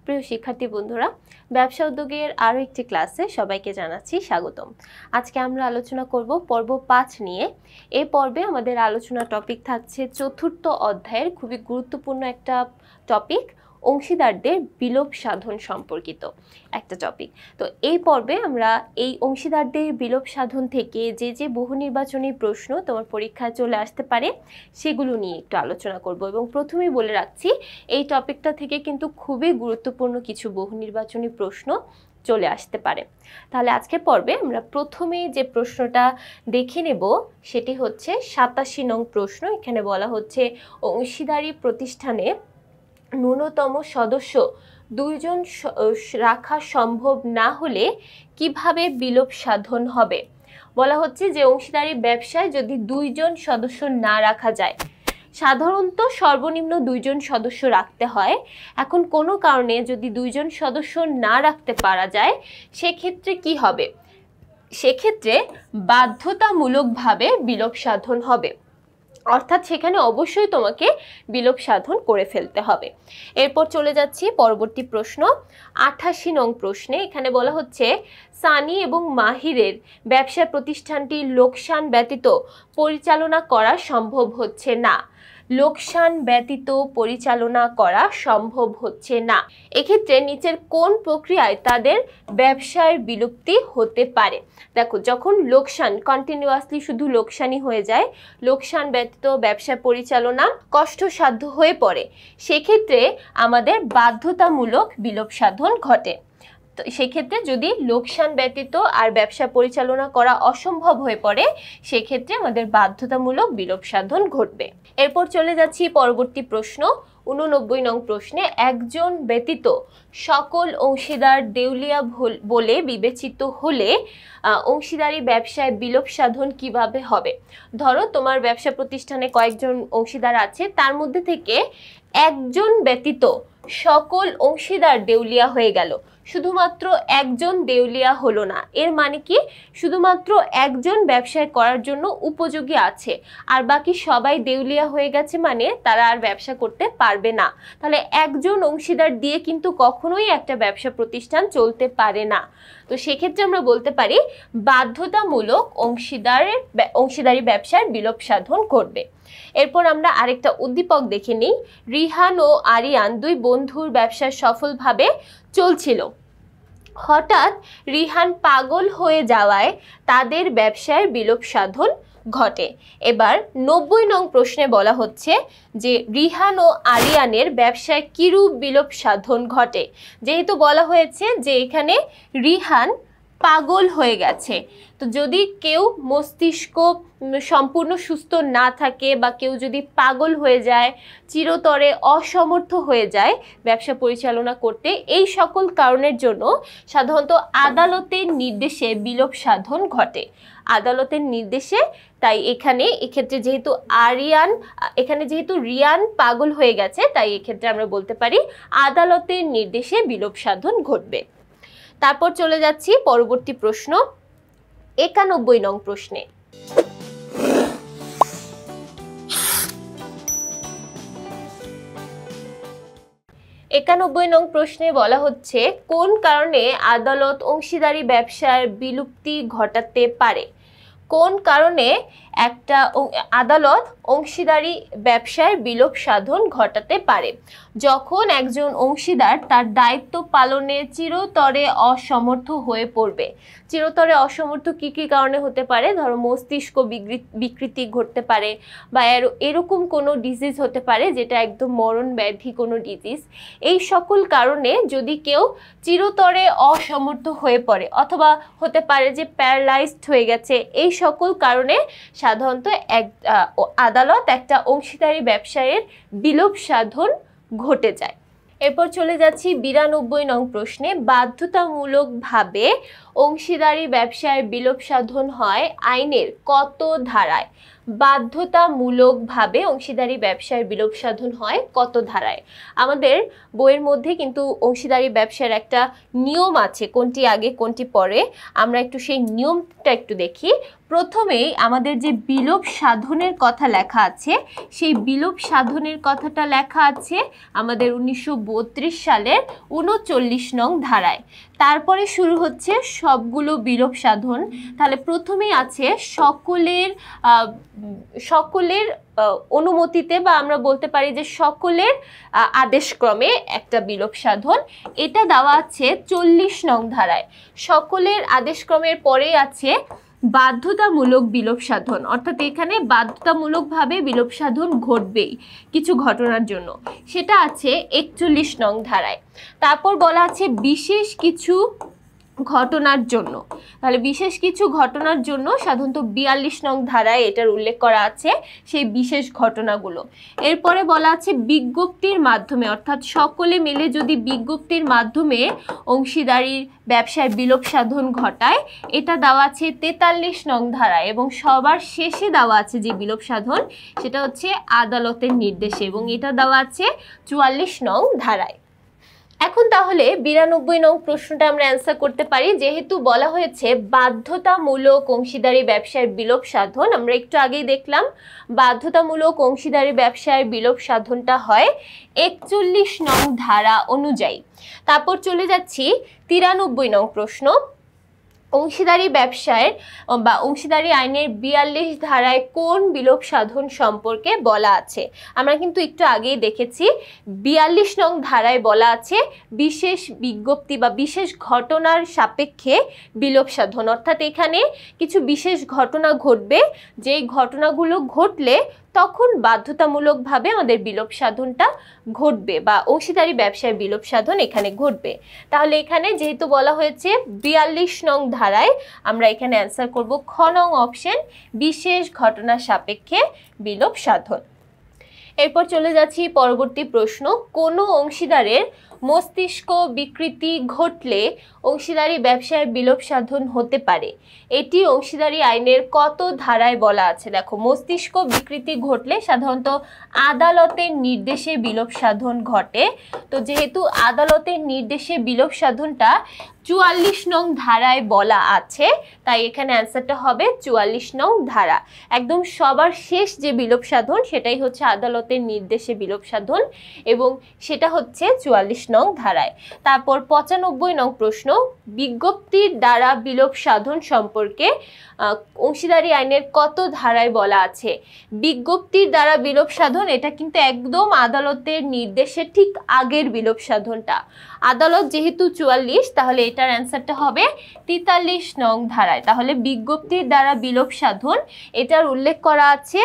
প্রিয় শিক্ষার্থী বন্ধুরা, ব্যবসা উদ্যোগের আরও একটি ক্লাসে সবাইকে জানাচ্ছি স্বাগতম। আজকে আমরা আলোচনা করব পর্ব 5 নিয়ে। এই পর্বে আমাদের আলোচনা টপিক থাকছে চতুর্থ অধ্যায়ের খুবই গুরুত্বপূর্ণ একটা টপিক, অংশীদারদের বিলোপ সাধন সম্পর্কিত একটা টপিক। তো এই পর্বে আমরা এই অংশীদারদের বিলোপ সাধন থেকে যে বহু নির্বাচনী প্রশ্ন তোমার পরীক্ষায় চলে আসতে পারে সেগুলো নিয়ে একটু আলোচনা করব। এবং প্রথমেই বলে রাখছি, এই টপিকটা থেকে কিন্তু খুবই গুরুত্বপূর্ণ কিছু বহু নির্বাচনী প্রশ্ন চলে আসতে পারে। তাহলে আজকে পর্বে আমরা প্রথমে যে প্রশ্নটা দেখে নেব সেটি হচ্ছে 87 নং প্রশ্ন। এখানে বলা হচ্ছে, অংশীদারি প্রতিষ্ঠানে ন্যূনতম সদস্য 2 জন রাখা সম্ভব না হলে কিভাবে বিলোপ সাধন হবে। বলা হচ্ছে যে অংশীদারি ব্যবসায় যদি 2 জন সদস্য না রাখা যায়, সাধারণত সর্বনিম্ন 2 জন সদস্য রাখতে হয়। এখন কোনো কারণে যদি 2 জন সদস্য না রাখতে পারা যায়, সেক্ষেত্রে কি হবে? সেক্ষেত্রে বাধ্যতামূলকভাবে বিলোপ সাধন হবে, অর্থাৎ সেখানে অবশ্যই তোমাকে বিলোপ সাধন করে ফেলতে হবে। এরপর চলে যাচ্ছি পরবর্তী প্রশ্ন 88 নং প্রশ্নে। এখানে বলা হচ্ছে, সানি এবং মাহিরের ব্যবসা প্রতিষ্ঠানটি লোকসান ব্যতীত পরিচালনা করা সম্ভব হচ্ছে না। লোকসান ব্যতীত পরিচালনা করা সম্ভব হচ্ছে না। এক্ষেত্রে নিচের কোন প্রক্রিয়ায় তাদের ব্যবসার বিলুপ্তি হতে পারে? দেখো, যখন লোকসান কন্টিনিউয়াসলি শুধু লোকসানই হয়ে যায়, লোকসান ব্যতীত ব্যবসা পরিচালনা কষ্টসাধ্য হয়ে পড়ে, সেক্ষেত্রে আমাদের বাধ্যতামূলক বিলোপ সাধন ঘটে। তো সেক্ষেত্রে যদি লোকসান ব্যতীত আর ব্যবসা পরিচালনা করা অসম্ভব হয়ে পড়ে, সেক্ষেত্রে আমাদের বাধ্যতামূলক বিলোপ সাধন ঘটবে। এরপর চলে যাচ্ছি পরবর্তী প্রশ্ন 89 নং প্রশ্নে। একজন ব্যতীত সকল অংশীদার দেউলিয়া বলে বিবেচিত হলে অংশীদারি ব্যবসায় বিলোপ সাধন কিভাবে হবে? ধরো, তোমার ব্যবসা প্রতিষ্ঠানে কয়েকজন অংশীদার আছে, তার মধ্যে থেকে একজন ব্যতীত সকল অংশীদার দেউলিয়া হয়ে গেল, শুধুমাত্র একজন দেউলিয়া হলো না। এর মানে কি? শুধুমাত্র একজন ব্যবসায় করার জন্য উপযোগী আছে, আর বাকি সবাই দেউলিয়া হয়ে গেছে, মানে তারা আর ব্যবসা করতে পারবে না। তাহলে একজন অংশীদার দিয়ে কিন্তু কখনোই একটা ব্যবসা প্রতিষ্ঠান চলতে পারে না। তো সেক্ষেত্রে আমরা বলতে পারি বাধ্যতামূলক অংশীদারি ব্যবসার বিলোপ সাধন ঘটবে। এরপর আমরা আরেকটা উদ্দীপক দেখে নিই। রিহান ও আরিয়ান 2 বন্ধুর ব্যবসা সফলভাবে চলছিল। হঠাৎ রিহান পাগল হয়ে যাওয়ায় তাদের ব্যবসায় বিলোপ সাধন ঘটে। এবার 90 নং প্রশ্নে বলা হচ্ছে যে রিহান ও আরিয়ানের ব্যবসায় কিরূপ বিলোপ সাধন ঘটে। যেহেতু বলা হয়েছে যে এখানে রিহান পাগল হয়ে গেছে, তো যদি কেউ মস্তিষ্ক সম্পূর্ণ সুস্থ না থাকে বা কেউ যদি পাগল হয়ে যায়, চিরতরে অসমর্থ হয়ে যায় ব্যবসা পরিচালনা করতে, এই সকল কারণের জন্য সাধারণত আদালতের নির্দেশে বিলোপ সাধন ঘটে। আদালতের নির্দেশে। তাই এক্ষেত্রে যেহেতু রিয়ান পাগল হয়ে গেছে, তাই এক্ষেত্রে আমরা বলতে পারি আদালতের নির্দেশে বিলোপ সাধন ঘটবে। তারপর চলে যাচ্ছি পরবর্তী প্রশ্ন 91 নং প্রশ্নে। 91 নং প্রশ্নে বলা হচ্ছে, কোন কারণে আদালত অংশীদারি ব্যবসার বিলুপ্তি ঘটাতে পারে? কোন কারণে একটা আদালত অংশীদারি ব্যবসার বিলোপ সাধন ঘটাতে পারে? যখন একজন অংশীদার তার দায়িত্ব পালনে চিরতরে অসমর্থ হয়ে পড়বে। চিরতরে অসমর্থ কি কি কারণে হতে পারে? ধরো, মস্তিষ্ক বিকৃতি ঘটতে পারে, বা এরকম কোনো ডিজিজ হতে পারে যেটা একদম মরণ ব্যাধি কোনো ডিজিজ। এই সকল কারণে যদি কেউ চিরতরে অসমর্থ হয়ে পড়ে, অথবা হতে পারে যে প্যারালাইজড হয়ে গেছে, এই সকল কারণে সাধারণত আদালত একটা অংশীদারি ব্যবসায়ের বিলোপ সাধন ঘটে যায়। এরপর চলে যাচ্ছি 92 নং প্রশ্নে। বাধ্যতামূলকভাবে অংশীদারি ব্যবসায় বিলোপ সাধন হয় আইনের কত ধারায়? বাধ্যতামূলকভাবে অংশীদারি ব্যবসায়ের বিলোপ সাধন হয় কত ধারায়? আমাদের বইয়ের মধ্যে কিন্তু অংশীদারি ব্যবসার একটা নিয়ম আছে, কোনটি আগে কোনটি পরে, আমরা একটু সেই নিয়মটা একটু দেখি। প্রথমেই আমাদের যে বিলোপ সাধনের কথা লেখা আছে, সেই বিলোপ সাধনের কথাটা লেখা আছে আমাদের 1932 সালের 39 নং ধারায়। তারপরে শুরু হচ্ছে সবগুলো বিলোপ সাধন। তাহলে প্রথমেই আছে সকলের অনুমতিতে, বা আমরা বলতে পারি যে সকলের আদেশক্রমে একটা বিলোপ সাধন, এটা দেওয়া আছে 40 নং ধারায়। সকলের আদেশক্রমের পরে আছে বাধ্যতামূলক বিলোপ সাধন, অর্থাৎ এখানে বাধ্যতামূলকভাবে বিলোপ সাধন ঘটবেই কিছু ঘটনার জন্য, সেটা আছে 41 নং ধারায়। তারপর বলা আছে বিশেষ কিছু ঘটনার জন্য। তাহলে বিশেষ কিছু ঘটনার জন্য সাধারণত 42 নং ধারায় এটার উল্লেখ করা আছে, সেই বিশেষ ঘটনাগুলো। এরপরে বলা আছে বিজ্ঞপ্তির মাধ্যমে, অর্থাৎ সকলে মিলে যদি বিজ্ঞপ্তির মাধ্যমে অংশীদারির ব্যবসায় বিলোপ সাধন ঘটায়, এটা দেওয়া আছে 43 নং ধারায়। এবং সবার শেষে দেওয়া আছে যে বিলোপ সাধন, সেটা হচ্ছে আদালতের নির্দেশে, এবং এটা দেওয়া আছে 44 নং ধারায়। এখন তাহলে 92 নং প্রশ্নটা আমরা অ্যান্সার করতে পারি। যেহেতু বলা হয়েছে বাধ্যতামূলক অংশীদারি ব্যবসায়ের বিলোপ সাধন, আমরা একটু আগেই দেখলাম বাধ্যতামূলক অংশীদারি ব্যবসায়ের বিলোপ সাধনটা হয় 41 নং ধারা অনুযায়ী। তারপর চলে যাচ্ছি 93 নং প্রশ্ন। অংশীদারি ব্যবসায়ের বা অংশীদারি আইনের 42 ধারায় কোন বিলোপ সাধন সম্পর্কে বলা আছে? আমরা কিন্তু একটু আগেই দেখেছি 42 নং ধারায় বলা আছে বিশেষ বিজ্ঞপ্তি বা বিশেষ ঘটনার সাপেক্ষে বিলোপ সাধন, অর্থাৎ এখানে কিছু বিশেষ ঘটনা ঘটবে, যেই ঘটনাগুলো ঘটলে তখন বাধ্যতামূলকভাবে আমাদের বিলোপ সাধনটা ঘটবে বা অংশীদারি ব্যবসায় বিলোপ সাধন এখানে ঘটবে। তাহলে এখানে যেহেতু বলা হয়েছে 42 নং ধারায়, আমরা এখানে অ্যান্সার করব খ নং অপশন, বিশেষ ঘটনা সাপেক্ষে বিলোপ সাধন। এরপর চলে যাচ্ছি পরবর্তী প্রশ্ন। কোনো অংশীদারের মস্তিষ্ক বিকৃতি ঘটলে অংশীদারি ব্যবসায় বিলোপ সাধন হতে পারে, এটি অংশীদারি আইনের কত ধারায় বলা আছে? দেখো, মস্তিষ্ক বিকৃতি ঘটলে সাধারণত আদালতের নির্দেশে বিলোপ সাধন ঘটে। তো যেহেতু আদালতের নির্দেশে বিলোপ সাধনটা 44 নং ধারায় বলা আছে, তাই এখানে অ্যান্সারটা হবে 44 নং ধারা। একদম সবার শেষ যে বিলোপ সাধন, সেটাই হচ্ছে আদালতের নির্দেশে বিলোপ সাধন, এবং সেটা হচ্ছে 44 নং ধারায়। তারপর 95 নং প্রশ্ন। বিজ্ঞপ্তির দ্বারা বিলোপ সাধন সম্পর্কে অংশীদারি আইনের কত ধারায় বলা আছে? বিজ্ঞপ্তির দ্বারা বিলোপ সাধন, এটা কিন্তু একদম আদালতের নির্দেশে ঠিক আগের বিলোপ সাধনটা। আদালত যেহেতু 44, তাহলে এটার অ্যান্সারটা হবে 43 নং ধারায়। তাহলে বিজ্ঞপ্তির দ্বারা বিলোপ সাধন, এটার উল্লেখ করা আছে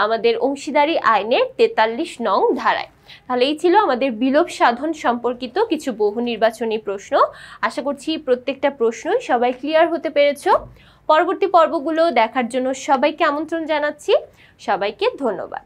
আমাদের অংশীদারি আইনের 43 নং ধারায়। তাহলে এই ছিল আমাদের বিলোপ সাধন সম্পর্কিত কিছু বহু নির্বাচনী প্রশ্ন। আশা করছি প্রত্যেকটা প্রশ্নই সবাই ক্লিয়ার হতে পেরেছো। পরবর্তী পর্বগুলো দেখার জন্য সবাইকে আমন্ত্রণ জানাচ্ছি। সবাইকে ধন্যবাদ।